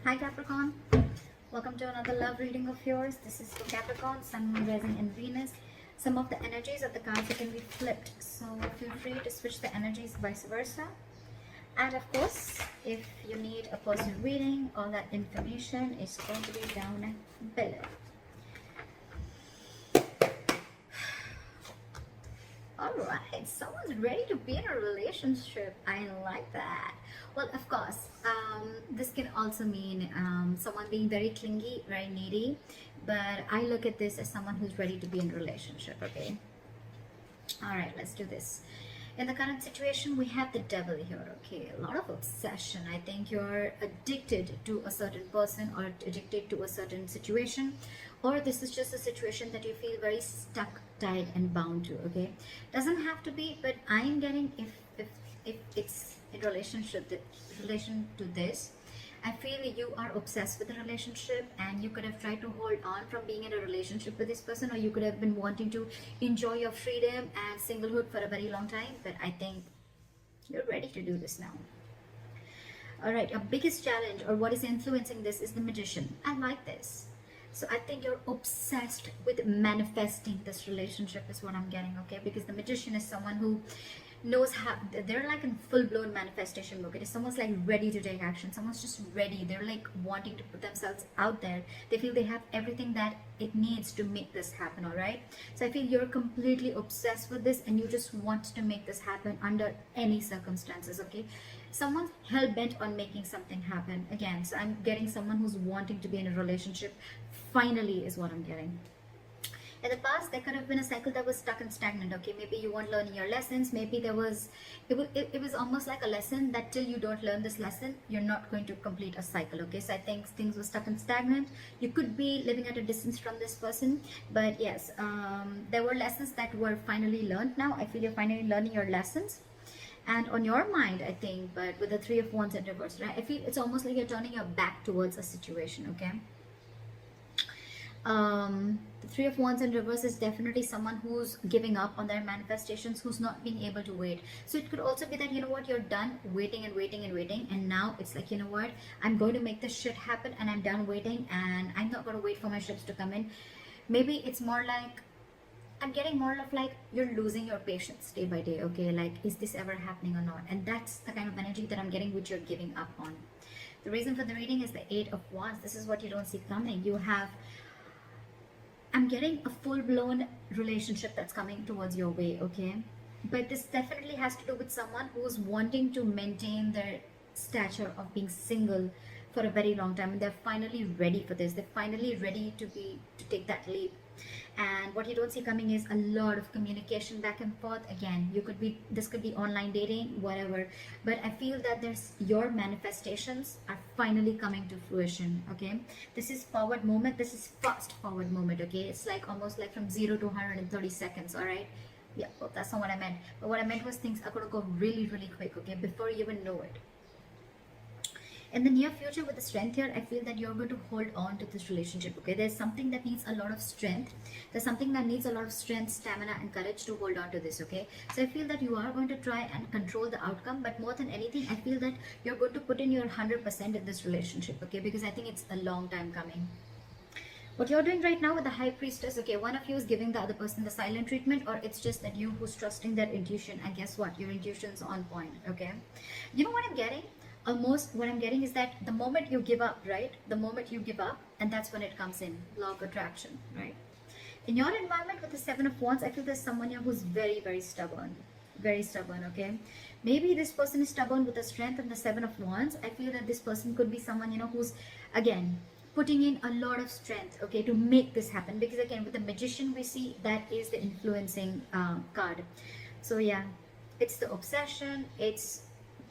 Hi Capricorn, welcome to another love reading of yours. This is for Capricorn, Sun, Moon, Rising and Venus. Some of the energies of the cards can be flipped, so feel free to switch the energies vice versa. And of course, if you need a personal reading, all that information is going to be down below. Alright, someone's ready to be in a relationship. I like that. Well, of course, this can also mean someone being very clingy, very needy. But I look at this as someone who's ready to be in a relationship, okay? Alright, let's do this. In the current situation, we have the devil here, okay? A lot of obsession. I think you're addicted to a certain person or addicted to a certain situation. Or this is just a situation that you feel very stuck, tied and bound to, okay? Doesn't have to be, but I'm getting if it's in relation to this, I feel you are obsessed with the relationship and you could have tried to hold on from being in a relationship with this person, or you could have been wanting to enjoy your freedom and singlehood for a very long time, but I think you're ready to do this now. Alright, your biggest challenge or what is influencing this is the Magician. I like this. So I think you're obsessed with manifesting this relationship is what I'm getting, okay? Because the Magician is someone who knows how, they're like in full-blown manifestation mode. It is someone's like ready to take action. Someone's just ready. They're like wanting to put themselves out there. They feel they have everything that it needs to make this happen, all right? So I feel you're completely obsessed with this and you just want to make this happen under any circumstances, okay? Someone's hell-bent on making something happen again. So I'm getting someone who's wanting to be in a relationship finally is what I'm getting. In the past, there could have been a cycle that was stuck and stagnant, okay? Maybe you weren't learning your lessons. Maybe there was, it was almost like a lesson that till you don't learn this lesson, you're not going to complete a cycle, okay? So I think things were stuck and stagnant. You could be living at a distance from this person, but yes, there were lessons that were finally learned now. I feel you're finally learning your lessons. And on your mind, I think, but with the Three of Wands in reverse, right? I feel it's almost like you're turning your back towards a situation, okay? The Three of Wands in reverse is definitely someone who's giving up on their manifestations, who's not being able to wait. So it could also be that, you know what, you're done waiting and waiting and waiting, and now it's like, you know what, I'm going to make this shit happen and I'm done waiting and I'm not going to wait for my ships to come in. Maybe it's more like, I'm getting more of like you're losing your patience day by day, okay? Like, is this ever happening or not? And that's the kind of energy that I'm getting, which you're giving up on. The reason for the reading is the Eight of Wands. This is what you don't see coming. You have, I'm getting a full-blown relationship that's coming towards your way, okay? But this definitely has to do with someone who's wanting to maintain their stature of being single for a very long time, and they're finally ready for this. They're finally ready to take that leap. And what you don't see coming is a lot of communication back and forth. Again, this could be online dating, whatever, but I feel that your manifestations are finally coming to fruition, okay? This is forward moment. This is fast forward moment, okay? It's like almost like from 0 to 130 seconds, all right? Yeah, well, that's not what I meant, but what I meant was things are going to go really, really quick, okay, before you even know it. In the near future, with the Strength here, I feel that you're going to hold on to this relationship, okay? There's something that needs a lot of strength. There's something that needs a lot of strength, stamina and courage to hold on to this, okay? So I feel that you are going to try and control the outcome, but more than anything, I feel that you're going to put in your 100% in this relationship, okay? Because I think it's a long time coming. What you're doing right now with the High Priestess, okay, one of you is giving the other person the silent treatment, or it's just that you who's trusting their intuition, and guess what? Your intuition's on point, okay? You know what I'm getting? Almost what I'm getting is that the moment you give up, right? The moment you give up, and that's when it comes in, law of attraction, right? In your environment with the Seven of Wands, I feel there's someone here who's very, very stubborn, okay? Maybe this person is stubborn with the Strength and the Seven of Wands. I feel that this person could be someone, you know, who's, again, putting in a lot of strength, okay, to make this happen. Because again, with the Magician, we see that is the influencing card. So yeah, it's the obsession, it's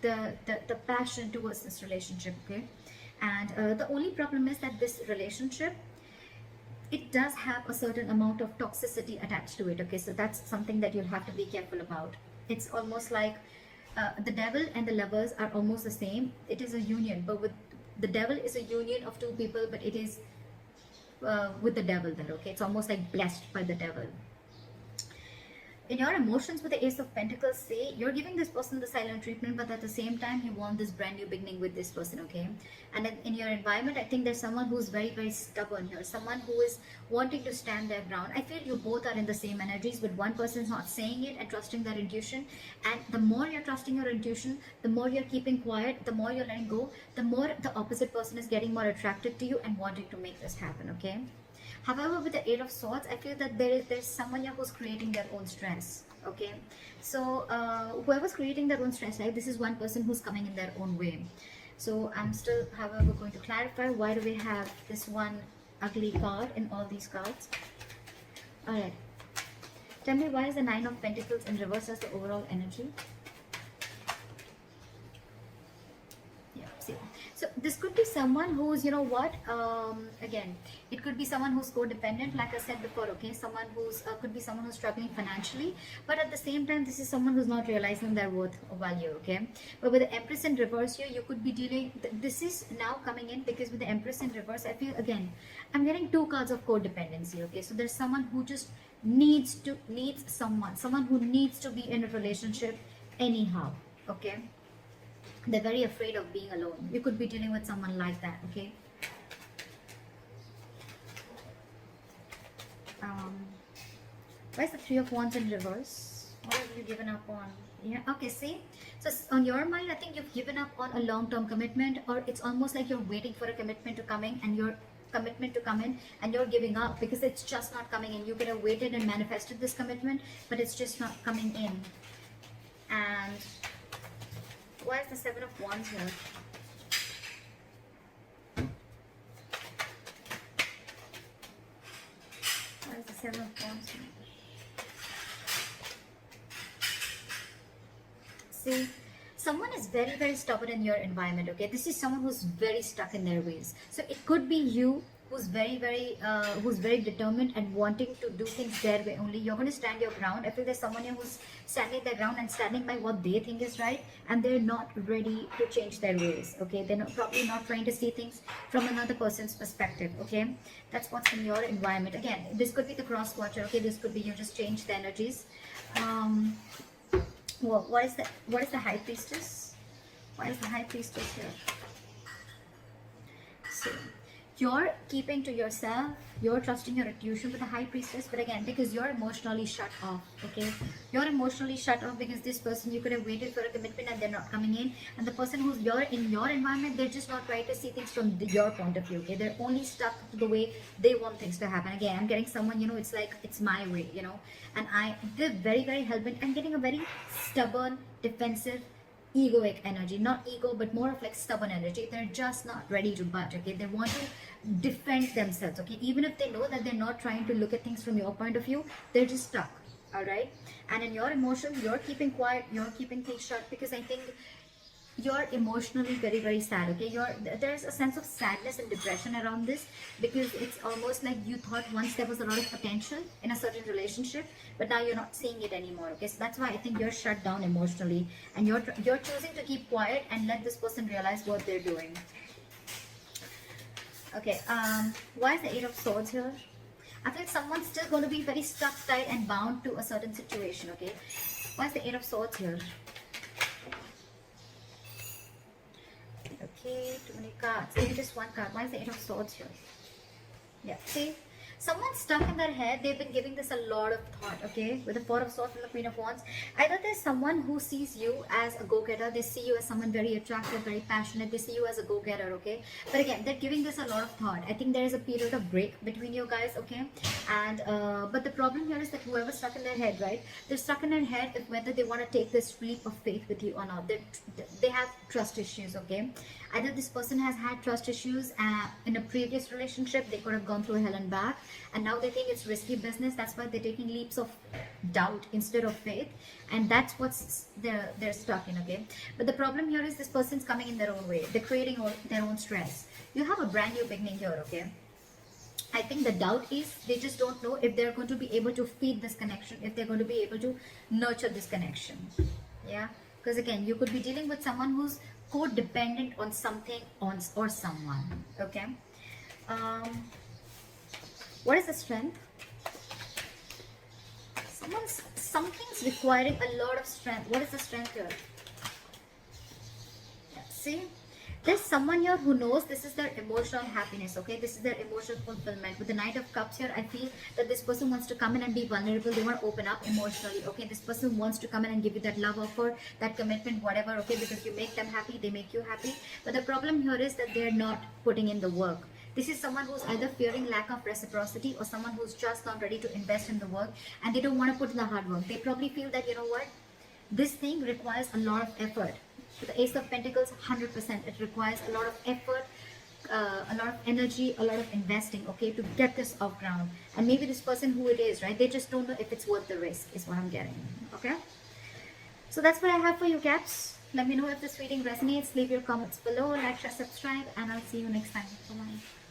the passion towards this relationship, okay? And the only problem is that this relationship, it does have a certain amount of toxicity attached to it, okay? So that's something that you'll have to be careful about. It's almost like the Devil and the Lovers are almost the same. It is a union, but with the Devil is a union of two people, but it is with the Devil there, okay? It's almost like blessed by the Devil. In your emotions with the Ace of Pentacles, say you're giving this person the silent treatment, but at the same time you want this brand new beginning with this person, okay? And in your environment, I think there's someone who's very, very stubborn here, someone who is wanting to stand their ground. I feel you both are in the same energies, but one person's not saying it and trusting their intuition. And the more you're trusting your intuition, the more you're keeping quiet, the more you're letting go, the more the opposite person is getting more attracted to you and wanting to make this happen, okay? However, with the Eight of Swords, I feel that there's someone here who's creating their own stress. Okay, so whoever's creating their own stress, right? This is one person who's coming in their own way. So I'm still, however, going to clarify why do we have this one ugly card in all these cards. All right, tell me why is the Nine of Pentacles in reverse as the overall energy? So this could be someone who's, you know what, again, it could be someone who's codependent, like I said before, okay? Someone who's, could be someone who's struggling financially, but at the same time, this is someone who's not realizing their worth or value, okay? But with the Empress in reverse here, you could be dealing, this is now coming in because with the Empress in reverse, I feel, again, I'm getting two cards of codependency, okay? So there's someone who just needs someone who needs to be in a relationship anyhow, okay? They're very afraid of being alone. You could be dealing with someone like that, okay? Why is the Three of Wands in reverse? What have you given up on? Yeah, okay, see? So on your mind, I think you've given up on a long-term commitment, or it's almost like you're waiting for a commitment to come in and you're giving up because it's just not coming in. You could have waited and manifested this commitment, but it's just not coming in. And why is the Seven of Wands here? Why is the Seven of Wands here? See, someone is very, very stubborn in your environment, okay? This is someone who's very stuck in their ways. So it could be you who's very, very determined and wanting to do things their way only. You're going to stand your ground. I feel there's someone here who's standing their ground and standing by what they think is right, and they're not ready to change their ways, okay? They're probably not trying to see things from another person's perspective, okay? That's what's in your environment. Again, this could be the cross watcher, okay? This could be you just change the energies. Well, what is the High Priestess? Why is the High Priestess here? So you're keeping to yourself, you're trusting your intuition with the High Priestess, but again, because you're emotionally shut off, okay? You're emotionally shut off because this person, you could have waited for a commitment and they're not coming in. And the person who's in your environment, they're just not trying to see things from your point of view, okay? They're only stuck to the way they want things to happen. Again, I'm getting someone, you know, it's like, it's my way, you know? And they're very, very hell-bent. I'm getting a very stubborn, defensive, egoic energy. Not ego, but more of like stubborn energy. They're just not ready to budge, okay? They want to defend themselves, okay? Even if they know that they're not trying to look at things from your point of view, they're just stuck, all right? And in your emotions, you're keeping quiet, you're keeping things shut because I think you're emotionally very, very sad, okay? There's a sense of sadness and depression around this because it's almost like you thought once there was a lot of potential in a certain relationship, but now you're not seeing it anymore, okay? So that's why I think you're shut down emotionally and you're choosing to keep quiet and let this person realize what they're doing. Okay, why is the Eight of Swords here? I feel someone's still going to be very stuck, tight and bound to a certain situation, okay? Why is the Eight of Swords here? Okay, too many cards. Maybe just one card. Why is the Eight of Swords here? Yeah, see? Someone's stuck in their head. They've been giving this a lot of thought, okay? With the Four of Swords and the Queen of Wands. Either there's someone who sees you as a go-getter. They see you as someone very attractive, very passionate. They see you as a go-getter, okay? But again, they're giving this a lot of thought. I think there is a period of break between you guys, okay? And, but the problem here is that whoever's stuck in their head, right? They're stuck in their head if whether they want to take this leap of faith with you or not. They have trust issues, okay? Either this person has had trust issues in a previous relationship. They could have gone through hell and back. And now they think it's risky business. That's why they're taking leaps of doubt instead of faith. And that's what's they're stuck in, okay? But the problem here is this person's coming in their own way. They're creating their own stress. You have a brand new beginning here, okay? I think the doubt is they just don't know if they're going to be able to feed this connection, if they're going to be able to nurture this connection. Yeah? Because again, you could be dealing with someone who's codependent on something or someone, okay? What is the strength? Someone's something's requiring a lot of strength. What is the strength here? Yeah, see, there's someone here who knows this is their emotional happiness, okay? This is their emotional fulfillment. With the Knight of Cups here, I feel that this person wants to come in and be vulnerable. They want to open up emotionally, okay? This person wants to come in and give you that love offer, that commitment, whatever, okay? Because you make them happy, they make you happy. But the problem here is that they're not putting in the work. This is someone who's either fearing lack of reciprocity or someone who's just not ready to invest in the work and they don't want to put in the hard work. They probably feel that, you know what, this thing requires a lot of effort. So the Ace of Pentacles, 100%. It requires a lot of effort, a lot of energy, a lot of investing, okay, to get this off ground. And maybe this person who it is, right, they just don't know if it's worth the risk, is what I'm getting, okay? So that's what I have for you, Caps. Let me know if this reading resonates. Leave your comments below, like, share, subscribe, and I'll see you next time. Bye-bye.